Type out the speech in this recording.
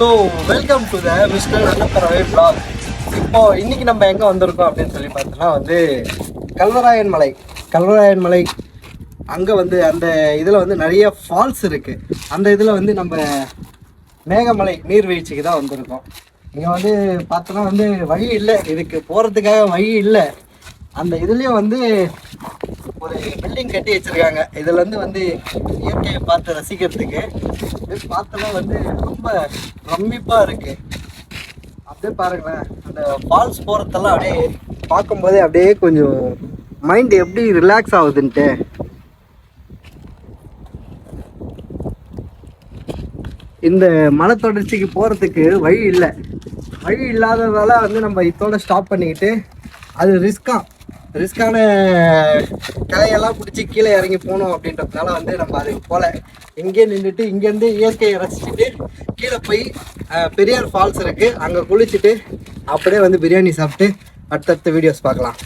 So welcome to the mister Nallapparavai vlog. இப்போ இன்னைக்கு நம்ம எங்கே வந்திருக்கோம் அப்படின்னு சொல்லி பார்த்தோன்னா வந்து கல்வராயன் மலை அங்கே வந்து அந்த இதில் வந்து நிறைய ஃபால்ஸ் இருக்குது. அந்த இதில் வந்து நம்ம மேகமலை நீர்வீழ்ச்சிக்கு தான் வந்திருக்கோம். இங்கே வந்து பார்த்தோன்னா வந்து வழி இல்லை, இதுக்கு போகிறதுக்காக வழி இல்லை. அந்த இதுலேயும் வந்து ஒரு பில்டிங் கட்டி வச்சுருக்காங்க. இதில் வந்து இயற்கையை பார்த்து ரசிக்கிறதுக்கு இது பார்த்தோன்னா வந்து ரொம்ப பிரமிப்பாக இருக்குது. அப்படியே பாருங்களேன், அந்த ஃபால்ஸ் போகிறதெல்லாம் அப்படியே பார்க்கும்போதே அப்படியே கொஞ்சம் மைண்ட் எப்படி ரிலாக்ஸ் ஆகுதுன்ட்டு. இந்த மலை தொடர்ச்சிக்கு போகிறதுக்கு வழி இல்லாததால வந்து நம்ம இதோட ஸ்டாப் பண்ணிக்கிட்டு அது ரிஸ்கான கலையெல்லாம் பிடிச்சி கீழே இறங்கி போகணும் அப்படின்றதுனால வந்து நம்ம அதுக்கு போகல. இங்கே நின்றுட்டு இங்கேருந்து இயற்கையை ரசிச்சுட்டு கீழே போய் பெரியார் ஃபால்ஸ் இருக்குது, அங்கே குளிச்சுட்டு அப்படியே வந்து பிரியாணி சாப்பிட்டு அடுத்தடுத்த வீடியோஸ் பார்க்கலாம்.